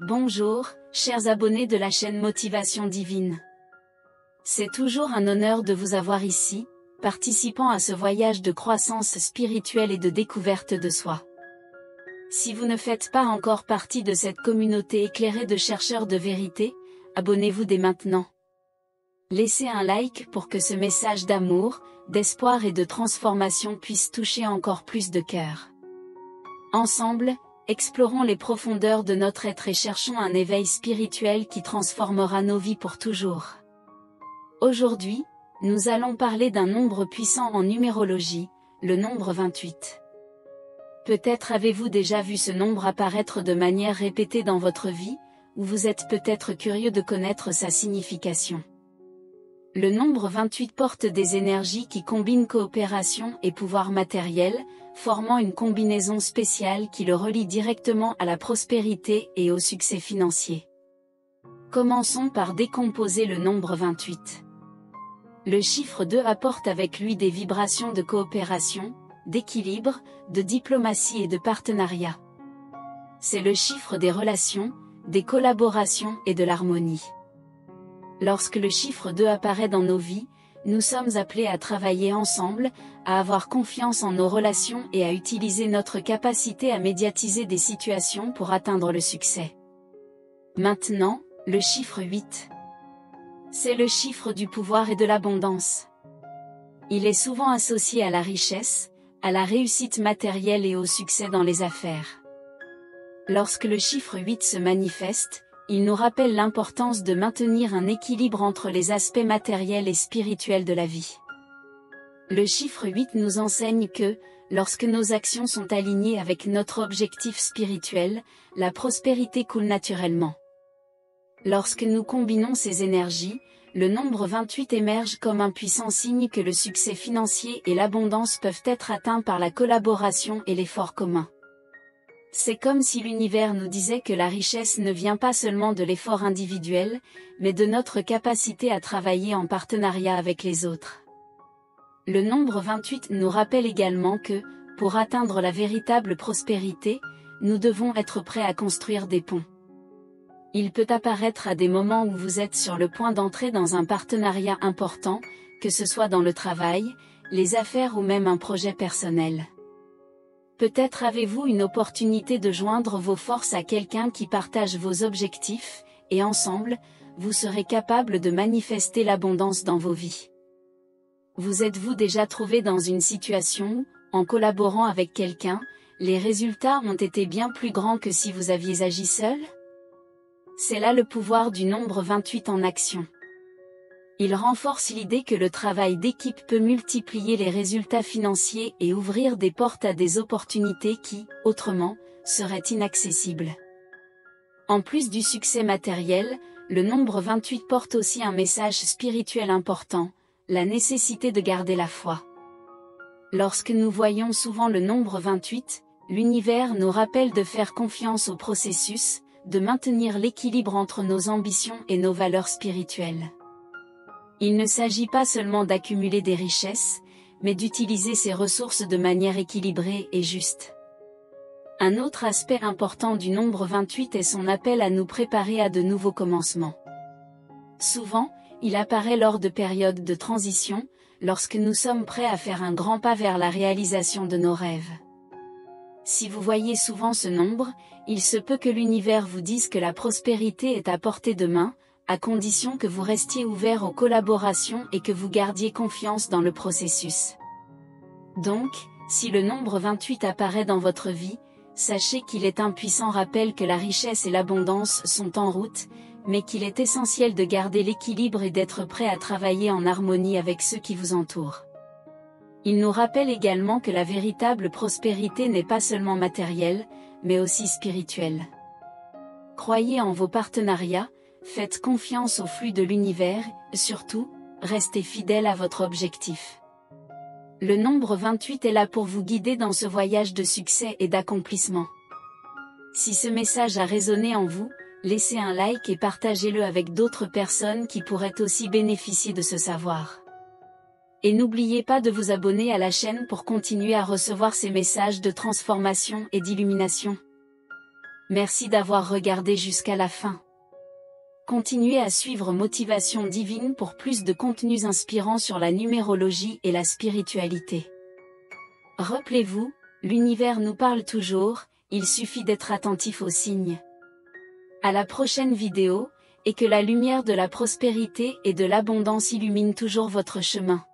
Bonjour, chers abonnés de la chaîne Motivation Divine. C'est toujours un honneur de vous avoir ici, participant à ce voyage de croissance spirituelle et de découverte de soi. Si vous ne faites pas encore partie de cette communauté éclairée de chercheurs de vérité, abonnez-vous dès maintenant. Laissez un like pour que ce message d'amour, d'espoir et de transformation puisse toucher encore plus de cœurs. Ensemble, explorons les profondeurs de notre être et cherchons un éveil spirituel qui transformera nos vies pour toujours. Aujourd'hui, nous allons parler d'un nombre puissant en numérologie, le nombre 28. Peut-être avez-vous déjà vu ce nombre apparaître de manière répétée dans votre vie, ou vous êtes peut-être curieux de connaître sa signification. Le nombre 28 porte des énergies qui combinent coopération et pouvoir matériel, formant une combinaison spéciale qui le relie directement à la prospérité et au succès financier. Commençons par décomposer le nombre 28. Le chiffre 2 apporte avec lui des vibrations de coopération, d'équilibre, de diplomatie et de partenariat. C'est le chiffre des relations, des collaborations et de l'harmonie. Lorsque le chiffre 2 apparaît dans nos vies, nous sommes appelés à travailler ensemble, à avoir confiance en nos relations et à utiliser notre capacité à médiatiser des situations pour atteindre le succès. Maintenant, le chiffre 8. C'est le chiffre du pouvoir et de l'abondance. Il est souvent associé à la richesse, à la réussite matérielle et au succès dans les affaires. Lorsque le chiffre 8 se manifeste, il nous rappelle l'importance de maintenir un équilibre entre les aspects matériels et spirituels de la vie. Le chiffre 8 nous enseigne que, lorsque nos actions sont alignées avec notre objectif spirituel, la prospérité coule naturellement. Lorsque nous combinons ces énergies, le nombre 28 émerge comme un puissant signe que le succès financier et l'abondance peuvent être atteints par la collaboration et l'effort commun. C'est comme si l'univers nous disait que la richesse ne vient pas seulement de l'effort individuel, mais de notre capacité à travailler en partenariat avec les autres. Le nombre 28 nous rappelle également que, pour atteindre la véritable prospérité, nous devons être prêts à construire des ponts. Il peut apparaître à des moments où vous êtes sur le point d'entrer dans un partenariat important, que ce soit dans le travail, les affaires ou même un projet personnel. Peut-être avez-vous une opportunité de joindre vos forces à quelqu'un qui partage vos objectifs, et ensemble, vous serez capable de manifester l'abondance dans vos vies. Vous êtes-vous déjà trouvé dans une situation où, en collaborant avec quelqu'un, les résultats ont été bien plus grands que si vous aviez agi seul? C'est là le pouvoir du nombre 28 en action. Il renforce l'idée que le travail d'équipe peut multiplier les résultats financiers et ouvrir des portes à des opportunités qui, autrement, seraient inaccessibles. En plus du succès matériel, le nombre 28 porte aussi un message spirituel important, la nécessité de garder la foi. Lorsque nous voyons souvent le nombre 28, l'univers nous rappelle de faire confiance au processus, de maintenir l'équilibre entre nos ambitions et nos valeurs spirituelles. Il ne s'agit pas seulement d'accumuler des richesses, mais d'utiliser ces ressources de manière équilibrée et juste. Un autre aspect important du nombre 28 est son appel à nous préparer à de nouveaux commencements. Souvent, il apparaît lors de périodes de transition, lorsque nous sommes prêts à faire un grand pas vers la réalisation de nos rêves. Si vous voyez souvent ce nombre, il se peut que l'univers vous dise que la prospérité est à portée de main, à condition que vous restiez ouvert aux collaborations et que vous gardiez confiance dans le processus. Donc, si le nombre 28 apparaît dans votre vie, sachez qu'il est un puissant rappel que la richesse et l'abondance sont en route, mais qu'il est essentiel de garder l'équilibre et d'être prêt à travailler en harmonie avec ceux qui vous entourent. Il nous rappelle également que la véritable prospérité n'est pas seulement matérielle, mais aussi spirituelle. Croyez en vos partenariats, faites confiance au flux de l'univers, surtout, restez fidèle à votre objectif. Le nombre 28 est là pour vous guider dans ce voyage de succès et d'accomplissement. Si ce message a résonné en vous, laissez un like et partagez-le avec d'autres personnes qui pourraient aussi bénéficier de ce savoir. Et n'oubliez pas de vous abonner à la chaîne pour continuer à recevoir ces messages de transformation et d'illumination. Merci d'avoir regardé jusqu'à la fin. Continuez à suivre Motivation Divine pour plus de contenus inspirants sur la numérologie et la spiritualité. Rappelez-vous, l'univers nous parle toujours, il suffit d'être attentif aux signes. À la prochaine vidéo, et que la lumière de la prospérité et de l'abondance illumine toujours votre chemin.